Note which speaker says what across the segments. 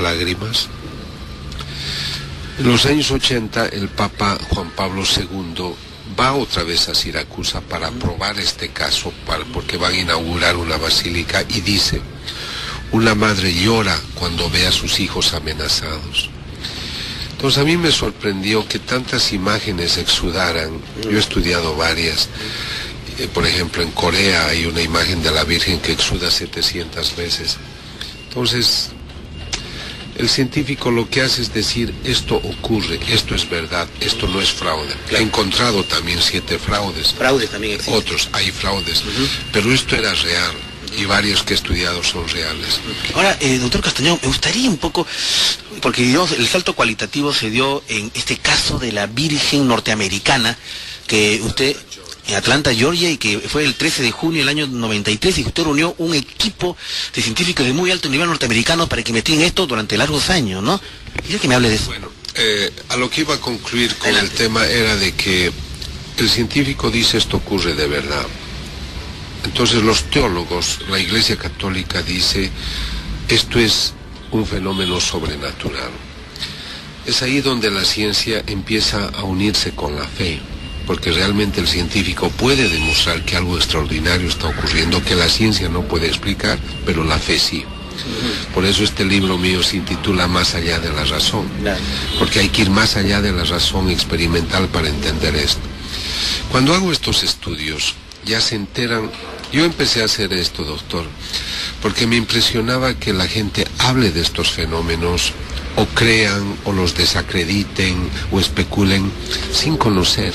Speaker 1: lágrimas. En los años 80 el Papa Juan Pablo II va otra vez a Siracusa para probar este caso, porque van a inaugurar una basílica, y dice: una madre llora cuando ve a sus hijos amenazados. Entonces a mí me sorprendió que tantas imágenes exudaran. Yo he estudiado varias. Por ejemplo, en Corea hay una imagen de la Virgen que exuda 700 veces. Entonces, el científico lo que hace es decir: esto ocurre, esto es verdad, esto no es fraude. He encontrado también 7 fraudes.
Speaker 2: Fraudes también existen.
Speaker 1: Otros, hay fraudes. Pero esto era real. Y varios que he estudiado son reales.
Speaker 2: Ahora, doctor Castañón, me gustaría un poco, porque digamos, el salto cualitativo se dio en este caso de la Virgen norteamericana, que usted, en Atlanta, Georgia, y que fue el 13 de junio del año 93, y que usted reunió un equipo de científicos de muy alto nivel norteamericanos para que investiguen esto durante largos años, ¿no? Quiero que me hable de eso.
Speaker 1: Bueno, a lo que iba a concluir con el tema era de que el científico dice: esto ocurre de verdad. Entonces los teólogos, la Iglesia Católica dice: esto es un fenómeno sobrenatural. Es ahí donde la ciencia empieza a unirse con la fe, porque realmente el científico puede demostrar que algo extraordinario está ocurriendo, que la ciencia no puede explicar, pero la fe sí. Por eso este libro mío se intitula Más allá de la razón, porque hay que ir más allá de la razón experimental para entender esto. Cuando hago estos estudios, ya se enteran. Yo empecé a hacer esto, doctor, porque me impresionaba que la gente hable de estos fenómenos, o crean, o los desacrediten, o especulen, sin conocer.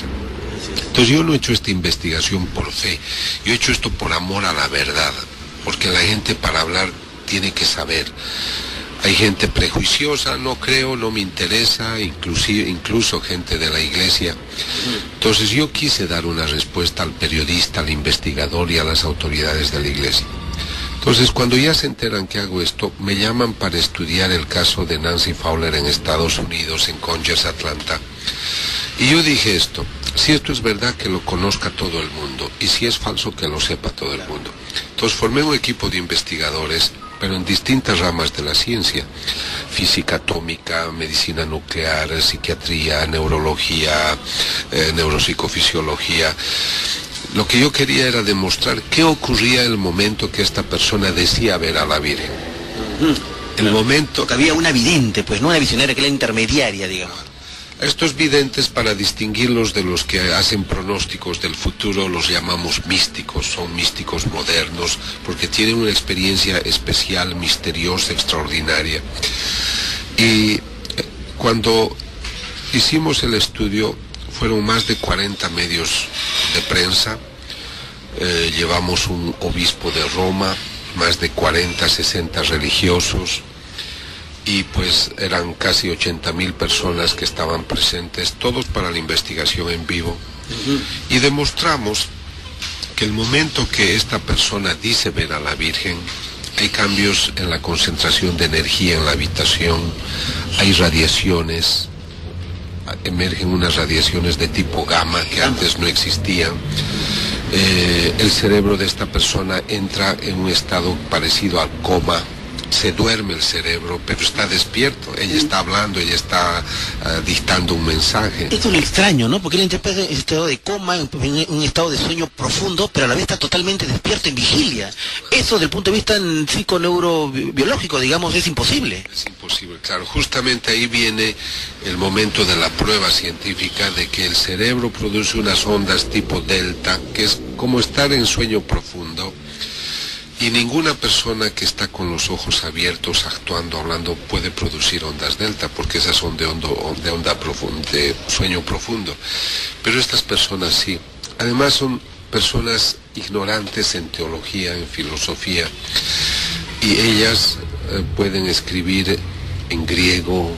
Speaker 1: Entonces yo no he hecho esta investigación por fe, yo he hecho esto por amor a la verdad, porque la gente para hablar tiene que saber. Hay gente prejuiciosa: no creo, no me interesa, incluso gente de la iglesia. Entonces yo quise dar una respuesta al periodista, al investigador y a las autoridades de la iglesia. Entonces cuando ya se enteran que hago esto, me llaman para estudiar el caso de Nancy Fowler en Estados Unidos, en Conyers, Atlanta. Y yo dije esto: si esto es verdad, que lo conozca todo el mundo, y si es falso, que lo sepa todo el mundo. Entonces formé un equipo de investigadores, pero en distintas ramas de la ciencia: física atómica, medicina nuclear, psiquiatría, neurología, neuropsicofisiología. Lo que yo quería era demostrar qué ocurría en el momento que esta persona decía ver a la Virgen. El momento...
Speaker 2: Porque había una vidente, pues, no una visionaria, que era intermediaria, digamos.
Speaker 1: Estos videntes, para distinguirlos de los que hacen pronósticos del futuro, los llamamos místicos. Son místicos modernos, porque tienen una experiencia especial, misteriosa, extraordinaria. Y cuando hicimos el estudio, fueron más de 40 medios de prensa. Llevamos un obispo de Roma, más de 40, 60 religiosos, y pues eran casi 80.000 personas que estaban presentes, todos para la investigación en vivo. Y demostramos que el momento que esta persona dice ver a la Virgen, hay cambios en la concentración de energía en la habitación, hay radiaciones, emergen unas radiaciones de tipo gamma que antes no existían. El cerebro de esta persona entra en un estado parecido al coma. Se duerme el cerebro, pero está despierto. Ella está hablando, ella está dictando un mensaje.
Speaker 2: Esto es lo extraño, ¿no? Porque él interpreta en estado de coma, en un estado de sueño profundo, pero a la vez está totalmente despierto, en vigilia. Eso, desde el punto de vista psiconeurobiológico, digamos, es imposible.
Speaker 1: Es imposible, claro. Justamente ahí viene el momento de la prueba científica de que el cerebro produce unas ondas tipo delta, que es como estar en sueño profundo. Y ninguna persona que está con los ojos abiertos, actuando, hablando, puede producir ondas delta, porque esas son de sueño profundo. Pero estas personas sí. Además son personas ignorantes en teología, en filosofía, y ellas pueden escribir en griego,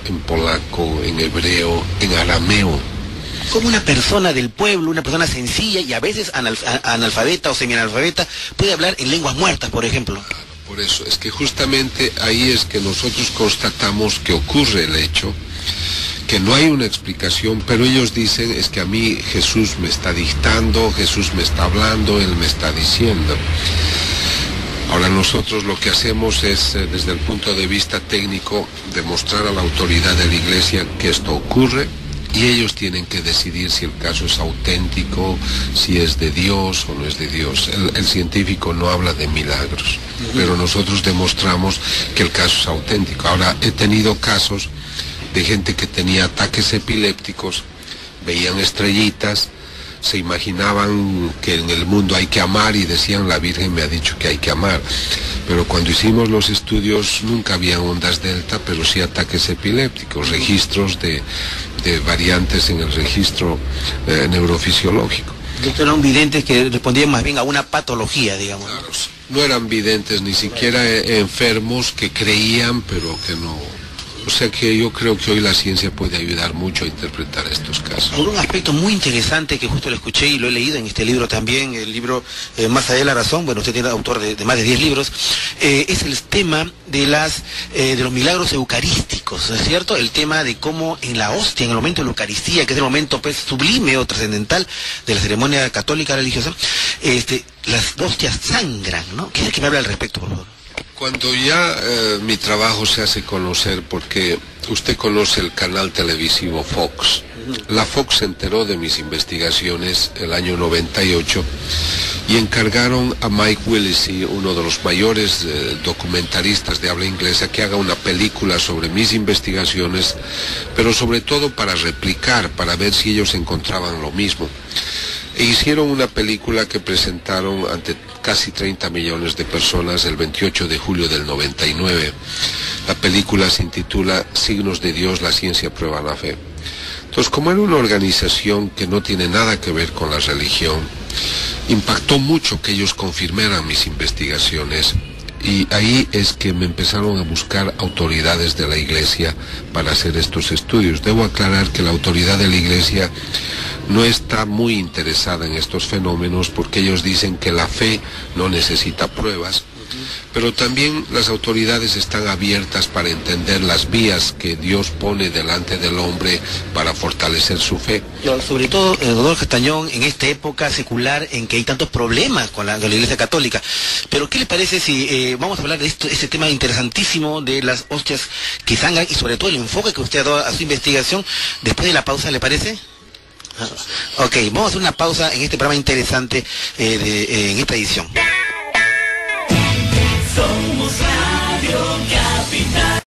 Speaker 1: en polaco, en hebreo, en arameo.
Speaker 2: Como una persona del pueblo, una persona sencilla y a veces analfabeta o semianalfabeta, puede hablar en lenguas muertas, por ejemplo.
Speaker 1: Por eso, es que justamente ahí es que nosotros constatamos que ocurre el hecho, que no hay una explicación, pero ellos dicen: es que a mí Jesús me está dictando, Jesús me está hablando, Él me está diciendo. Ahora nosotros lo que hacemos es, desde el punto de vista técnico, demostrar a la autoridad de la Iglesia que esto ocurre, y ellos tienen que decidir si el caso es auténtico, si es de Dios o no es de Dios. El científico no habla de milagros, pero nosotros demostramos que el caso es auténtico. Ahora, he tenido casos de gente que tenía ataques epilépticos, veían estrellitas, se imaginaban que en el mundo hay que amar y decían, la Virgen me ha dicho que hay que amar. Pero cuando hicimos los estudios nunca había ondas delta, pero sí ataques epilépticos, registros de variantes en el registro neurofisiológico.
Speaker 2: Eran videntes que respondían más bien a una patología, digamos.
Speaker 1: Claro, no eran videntes, ni siquiera enfermos que creían, pero que no. O sea que yo creo que hoy la ciencia puede ayudar mucho a interpretar estos casos.
Speaker 2: Un aspecto muy interesante que justo lo escuché y lo he leído en este libro también, el libro Más allá de la razón, bueno, usted tiene autor de más de 10 libros, es el tema de los milagros eucarísticos, ¿no es cierto? El tema de cómo en la hostia, en el momento de la Eucaristía, que es el momento pues sublime o trascendental de la ceremonia católica religiosa, las hostias sangran, ¿no? ¿Qué es el que me habla al respecto, por favor?
Speaker 1: Cuando ya mi trabajo se hace conocer, porque usted conoce el canal televisivo Fox. La Fox se enteró de mis investigaciones el año 98 y encargaron a Mike Willesee, uno de los mayores documentaristas de habla inglesa, que haga una película sobre mis investigaciones, pero sobre todo para replicar, para ver si ellos encontraban lo mismo. E hicieron una película que presentaron ante casi 30 millones de personas el 28 de julio del 99. La película se intitula Signos de Dios, la ciencia prueba la fe. Entonces, como era una organización que no tiene nada que ver con la religión, impactó mucho que ellos confirmaran mis investigaciones. Y ahí es que me empezaron a buscar autoridades de la Iglesia para hacer estos estudios. Debo aclarar que la autoridad de la Iglesia no está muy interesada en estos fenómenos porque ellos dicen que la fe no necesita pruebas, pero también las autoridades están abiertas para entender las vías que Dios pone delante del hombre para fortalecer su fe.
Speaker 2: Sobre todo, doctor Castañón, en esta época secular en que hay tantos problemas con la Iglesia Católica. Pero ¿qué le parece si vamos a hablar de este tema interesantísimo de las hostias que sangran y sobre todo el enfoque que usted ha dado a su investigación después de la pausa, le parece? Ok, vamos a hacer una pausa en este programa interesante en esta edición.
Speaker 3: Somos Radio Capital.